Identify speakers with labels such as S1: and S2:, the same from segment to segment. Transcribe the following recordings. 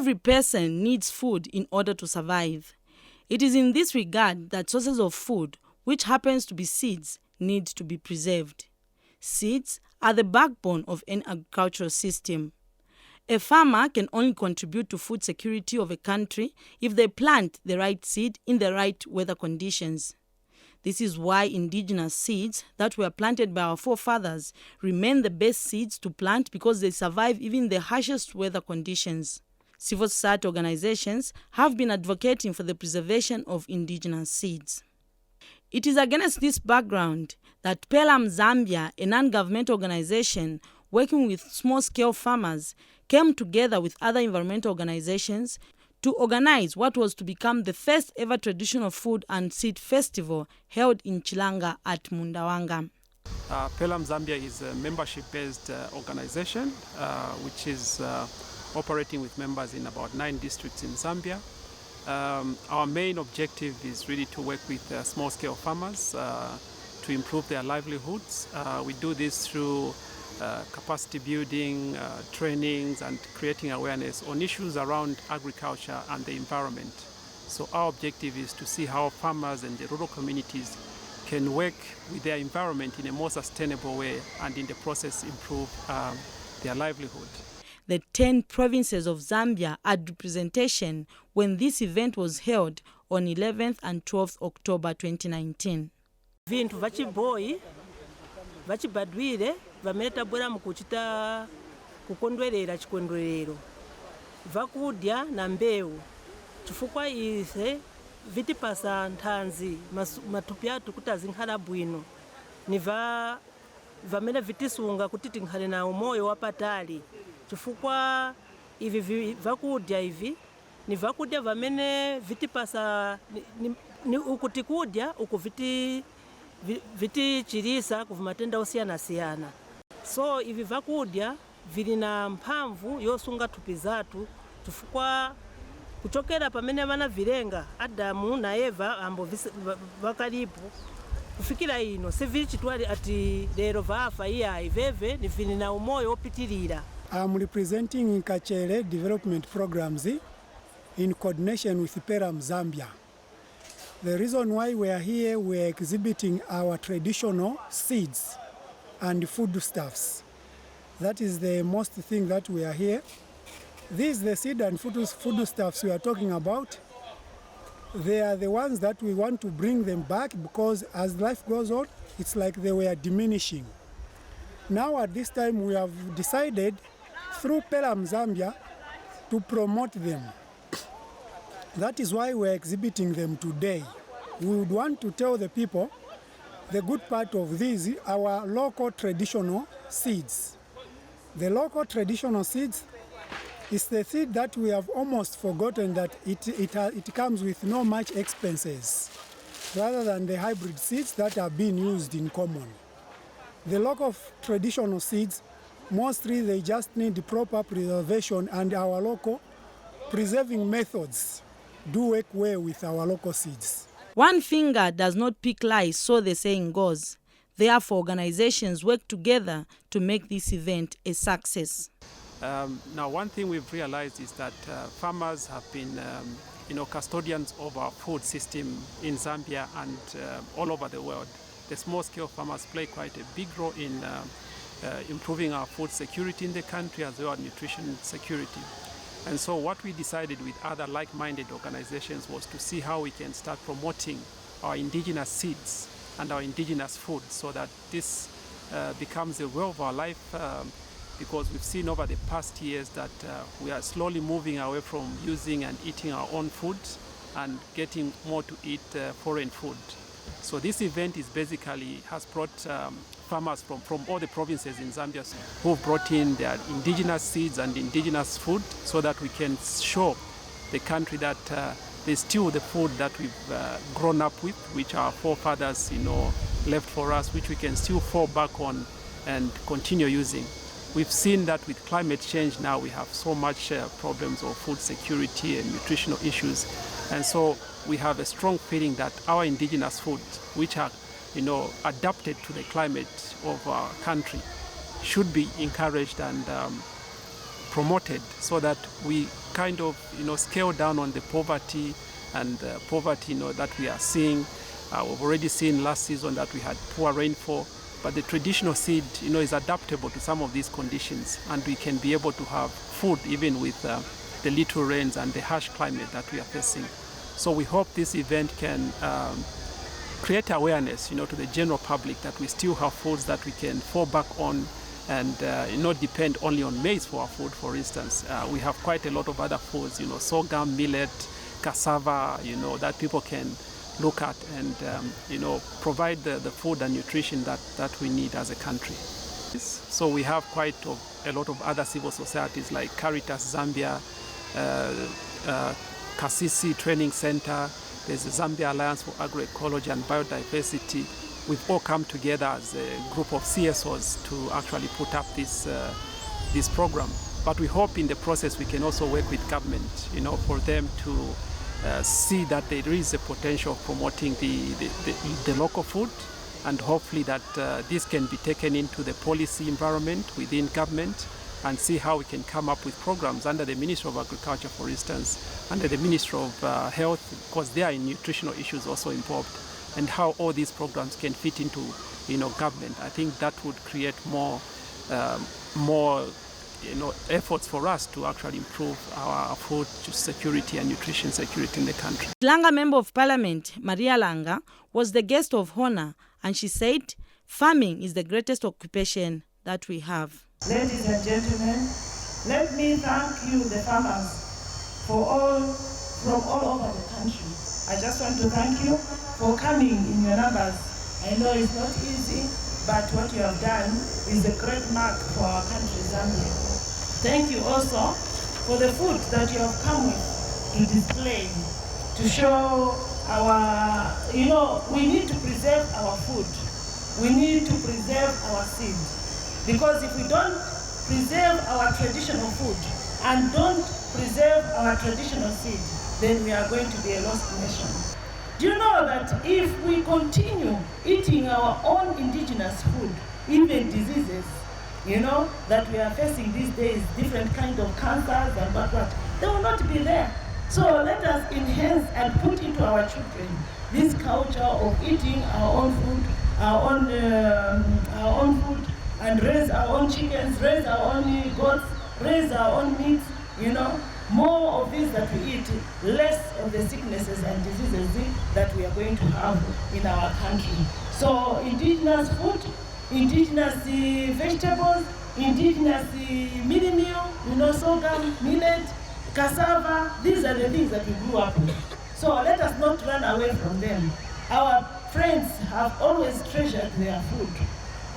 S1: Every person needs food in order to survive. It is in this regard that sources of food, which happens to be seeds, need to be preserved. Seeds are the backbone of any agricultural system. A farmer can only contribute to food security of a country if they plant the right seed in the right weather conditions. This is why indigenous seeds that were planted by our forefathers remain the best seeds to plant, because they survive even the harshest weather conditions. Civil society organizations have been advocating for the preservation of indigenous seeds. It is against this background that PELUM Zambia, a non-governmental organization working with small-scale farmers, came together with other environmental organizations to organize what was to become the first ever traditional food and seed festival held in CHILANGA at Mundawanga.
S2: PELUM Zambia is a membership-based organization which is operating with members in about 9 districts in Zambia. Our main objective is really to work with small-scale farmers to improve their livelihoods. We do this through capacity building, trainings, and creating awareness on issues around agriculture and the environment. So our objective is to see how farmers and the rural communities can work with their environment in a more sustainable way and in the process improve their livelihood.
S1: The 10 provinces of Zambia had representation when this event was held on 11th and 12th October 2019.
S3: Vintu vachiboi vachibadwire vametabwera mukuchita kukondwerera chikondwerero vakudya na mbewu chifukwa ise vitipasa nthanzi matupi athu kuti azinkhala bwino ni vamene vitisunga kuti tinkhale na umoyo wapatali chifukwa ivi vakudya ivi ni vakudya vamene vitipasa ni ukuti kudya uku vitichirisa kuva matenda osiyana-siyana. So ivi vakudya vili na mphamvu yosunga thupi zathu chifukwa kuchokera pamene vana vilenga Adamu na Eva ambo vakalipo kufikira ino sivili chitwali ati lero vafa iya iveve ni vili na umoyo opitilira.
S4: I'm representing Kachere development programs in coordination with PELUM Zambia. The reason why we are here, we are exhibiting our traditional seeds and foodstuffs. That is the most thing that we are here. These the seed and foodstuffs we are talking about. They are the ones that we want to bring them back, because as life goes on, it's like they were diminishing. Now at this time we have decided through PELUM Zambia to promote them. That is why we are exhibiting them today. We would want to tell the people the good part of these, our local traditional seeds. The local traditional seeds is the seed that we have almost forgotten that it comes with no much expenses, rather than the hybrid seeds that are being used in common. The local traditional seeds, mostly they just need proper preservation, and our local preserving methods do work well with our local seeds.
S1: One finger does not pick lice, so the saying goes. Therefore, organizations work together to make this event a success.
S2: Now, one thing we've realized is that farmers have been custodians of our food system in Zambia and all over the world. The small-scale farmers play quite a big role in improving our food security in the country, as well as nutrition security. And so what we decided with other like-minded organizations was to see how we can start promoting our indigenous seeds and our indigenous food, so that this becomes a way of our life, because we've seen over the past years that we are slowly moving away from using and eating our own food and getting more to eat foreign food. So this event is basically has brought farmers from all the provinces in Zambia who brought in their indigenous seeds and indigenous food, so that we can show the country that there's still the food that we've grown up with, which our forefathers left for us, which we can still fall back on and continue using. We've seen that with climate change now we have so much problems of food security and nutritional issues, and so we have a strong feeling that our indigenous food, which are adapted to the climate of our country, should be encouraged and promoted so that we kind of scale down on the poverty and poverty that we are seeing. We've already seen last season that we had poor rainfall, but the traditional seed is adaptable to some of these conditions, and we can be able to have food even with the little rains and the harsh climate that we are facing. So we hope this event can create awareness to the general public that we still have foods that we can fall back on and not depend only on maize for our food. For instance, we have quite a lot of other foods, sorghum, millet, cassava, that people can look at and provide the food and nutrition that we need as a country. So we have quite a lot of other civil societies like Caritas Zambia, Kasisi Training Center, there's the Zambia Alliance for Agroecology and Biodiversity. We've all come together as a group of CSOs to actually put up this program. But we hope in the process we can also work with government, for them to see that there is a potential of promoting the local food, and hopefully that this can be taken into the policy environment within government, and see how we can come up with programs under the Ministry of Agriculture, for instance, under the Ministry of Health, because there are nutritional issues also involved, and how all these programs can fit into government. I think that would create more efforts for us to actually improve our food security and nutrition security in the country.
S1: CHILANGA Member of Parliament, Maria Langa, was the guest of honor, and she said, farming is the greatest occupation that we have.
S5: Ladies and gentlemen, let me thank you, the farmers, from all over the country. I just want to thank you for coming in your numbers. I know it's not easy, but what you have done is a great mark for our country, Zambia. Thank you also for the food that you have come with to display, to show our, we need to preserve our food. We need to preserve our seed. Because if we don't preserve our traditional food and don't preserve our traditional seed, then we are going to be a lost nation. Do you know that if we continue eating our own indigenous food, even diseases, that we are facing these days, different kinds of cancers and what, they will not be there. So let us enhance and put into our children this culture of eating our own food, our own food, and raise our own chickens, raise our own goats, raise our own meats, more of this that we eat, less of the sicknesses and diseases that we are going to have in our country. So indigenous food, indigenous vegetables, indigenous mini meal, sorghum, millet, cassava, these are the things that we grew up with. So let us not run away from them. Our friends have always treasured their food.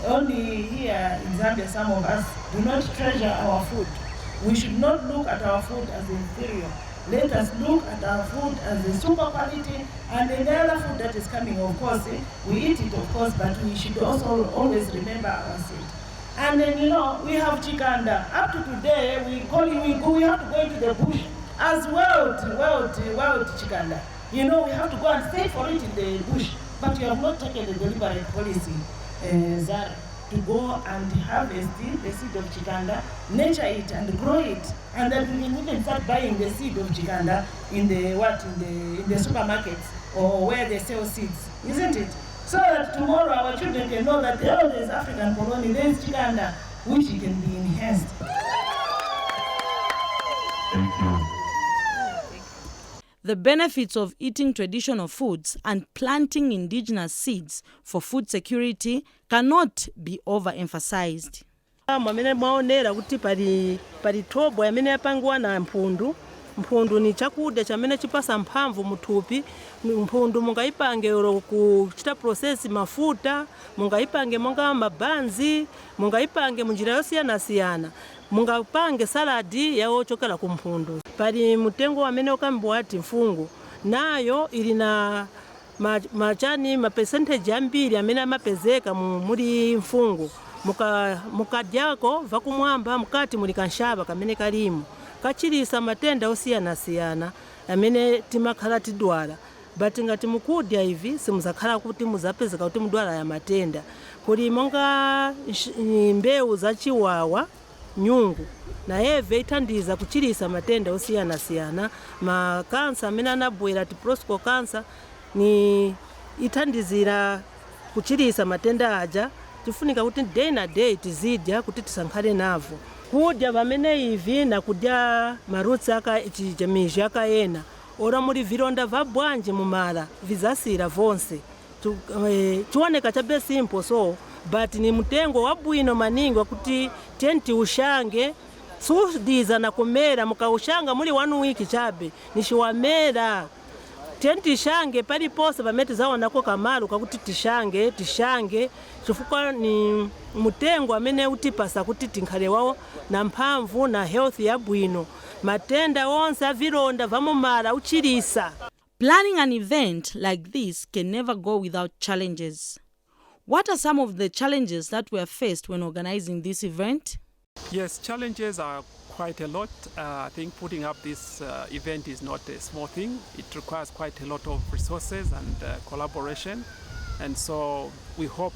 S5: Only here in Zambia, some of us do not treasure our food. We should not look at our food as inferior. Let us look at our food as a super quality, and the other food that is coming, of course, we eat it, of course, but we should also always remember our seed. And then, we have chikanda. Up to today, we have to go into the bush as wild chikanda. We have to go and stay for it in the bush, but you have not taken the deliberate policy, Zara, to go and harvest the seed of chikanda, nurture it and grow it, and then we can even start buying the seed of chikanda in the supermarkets or where they sell seeds, isn't it? So that tomorrow our children can know that there is African colony, there is chikanda, which can be enhanced.
S6: Thank you.
S1: The benefits of eating traditional foods and planting indigenous seeds for food security cannot be overemphasized.
S3: Mwamene mwaonera kuti pali thobo yamene yapangwa na mphundu. Mphundu ni chakudya chamene chipasa mphamvu muthupi. Mphundu mungayipange kuchita process mafuta, mungayipange monga mabanzi, mungayipange munjira yosiyana-siyana. Mungapange saladi yawochokera ku mphundu. Pali mutengo wamene okambwa ati mfungu, nayo ili na percentage ambiri amene amapezeka muri mfungu. Mukadyako vakumwamba mukati muli kanshaba kamene kalimu. Kachilisa matenda osiyana-siyana amene timakhala tidwala. But ngati mukudya ivi simuzakhala kuti muzapezeka kuti mudwala ya matenda. Kuli monga mbewu za chiwawa, nyungu naye ithandiza kuchilisa matenda osiyanasiyana makansa amene anabwera ti prostate cancer ni ithandizira kuchilisa matenda aja tifunika kuti day na day tizidya kuti tisankhale navo kudya pamene ivi na kudya marutsi miji akayena ora muli vilonda va bwanji mumala vizasira vonse chiwoneka chabe simple so but ni mtengo wabwino maningi wakuti tenti ushange sudiza na kumera mukaushanga muli 1 week chabe nishiwamera tenti shange paliponse pamene zaonako kamalu kakuti tishange chifukwa ni mtengo amene utipasa kuti tinkhale wawo na mphamvu na health yabwino matenda onse avilonda vamumala uchilisa.
S1: Planning an event like this can never go without challenges. What are some of the challenges that were faced when organizing this event?
S2: Yes, challenges are quite a lot. I think putting up this event is not a small thing. It requires quite a lot of resources and collaboration. And so we hope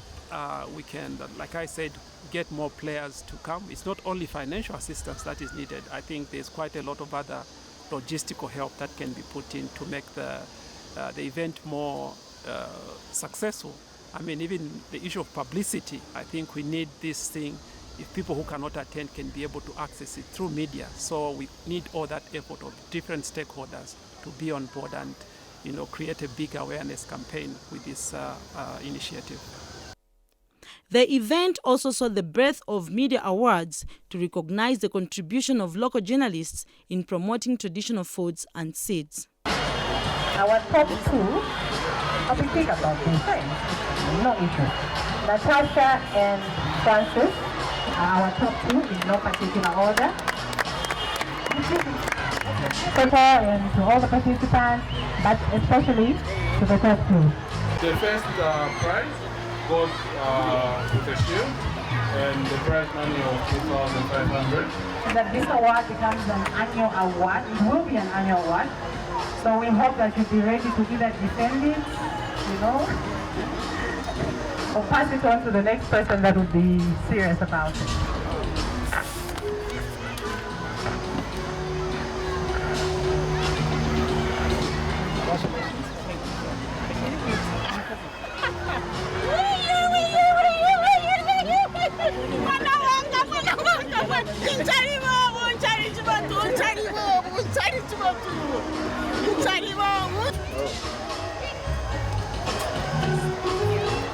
S2: we can, like I said, get more players to come. It's not only financial assistance that is needed. I think there's quite a lot of other logistical help that can be put in to make the event more successful. I mean, even the issue of publicity, I think we need this thing. If people who cannot attend can be able to access it through media. So we need all that effort of different stakeholders to be on board and, create a big awareness campaign with this initiative.
S1: The event also saw the birth of media awards to recognize the contribution of local journalists in promoting traditional foods and seeds.
S6: Our top 2, we think about this thing, no issue. Natasha and Francis are our top 2 in no particular order. And to all the participants, but especially to the top 2.
S7: The first prize goes to the shield, and the prize money of 2,500.
S6: That this award becomes an annual award. It will be an annual award. So we hope that you'll be ready to either defend it, or pass it on to the next person that would be serious about it.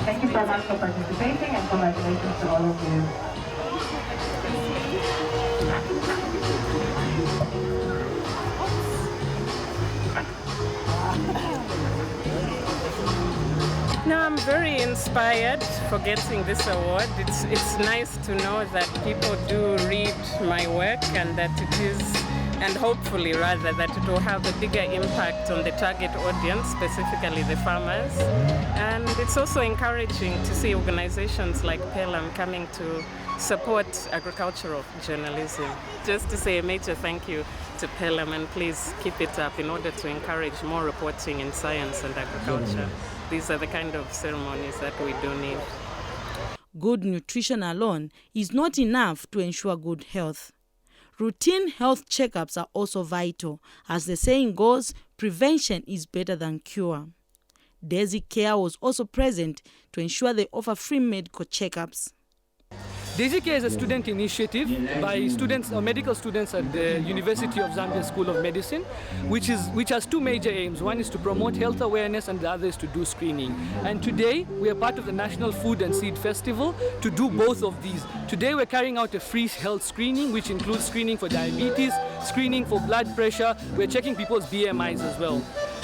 S6: Thank you so much for participating and congratulations to all of you.
S8: No, I'm very inspired for getting this award. It's nice to know that people do read my work and that it is, and hopefully rather, that it will have a bigger impact on the target audience, specifically the farmers. And it's also encouraging to see organizations like PELUM coming to support agricultural journalism. Just to say a major thank you to PELUM, and please keep it up in order to encourage more reporting in science and agriculture. These are the kind of ceremonies that we do need.
S1: Good nutrition alone is not enough to ensure good health. Routine health checkups are also vital. As the saying goes, prevention is better than cure. Daisy Care was also present to ensure they offer free medical checkups.
S9: Daisy Care is a student initiative by students or medical students at the University of Zambia School of Medicine, which has 2 major aims. One is to promote health awareness and the other is to do screening. And today we are part of the National Food and Seed Festival to do both of these. Today we're carrying out a free health screening, which includes screening for diabetes, screening for blood pressure. We're checking people's BMIs as well.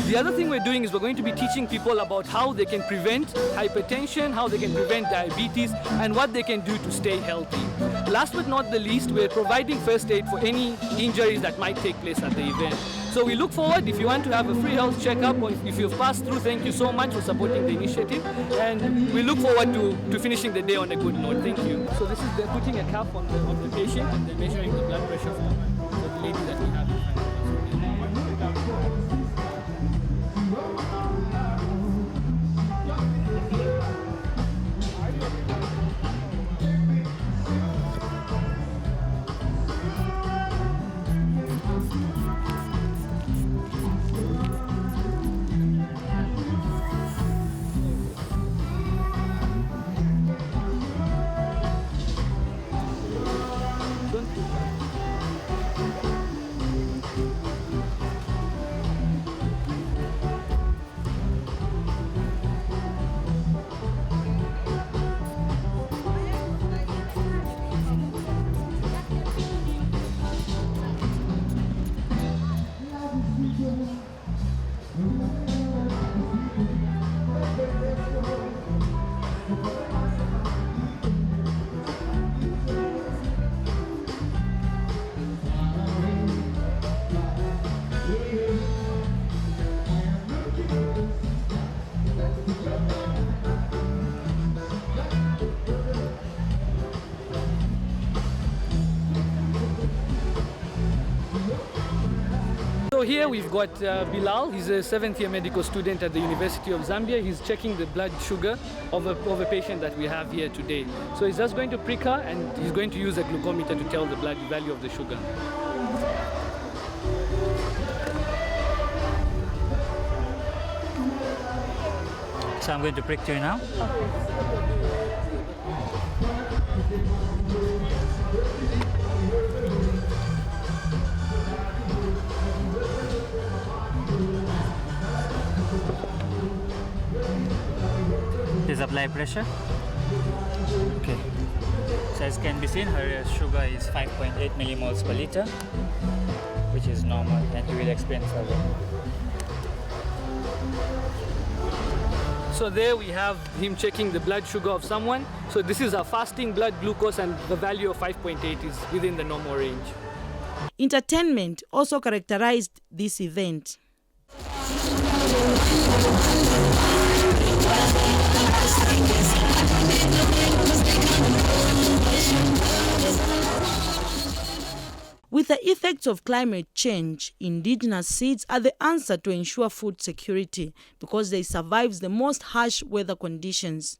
S9: The other thing we're doing is we're going to be teaching people about how they can prevent hypertension, how they can prevent diabetes, and what they can do to stay healthy. Last but not the least, we're providing first aid for any injuries that might take place at the event. So we look forward, if you want to have a free health checkup, or if you've passed through, thank you so much for supporting the initiative. And we look forward to finishing the day on a good note. Thank you. So this is, they're putting a cuff on the patient and they're measuring the blood pressure for the lady that we have in front of us. So here we've got Bilal. He's a 7th year medical student at the University of Zambia. He's checking the blood sugar of a patient that we have here today. So he's just going to prick her and he's going to use a glucometer to tell the blood value of the sugar.
S10: So I'm going to prick you now. Please apply pressure. Okay. So as can be seen, her sugar is 5.8 millimoles per liter, which is normal, and we will explain further.
S9: So there we have him checking the blood sugar of someone. So this is a fasting blood glucose and the value of 5.8 is within the normal range.
S1: Entertainment also characterized this event. With the effects of climate change, indigenous seeds are the answer to ensure food security because they survive the most harsh weather conditions.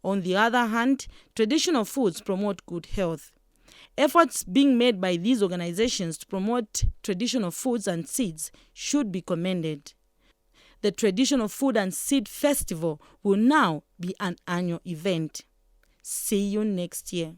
S1: On the other hand, traditional foods promote good health. Efforts being made by these organizations to promote traditional foods and seeds should be commended. The Traditional Food and Seed Festival will now be an annual event. See you next year.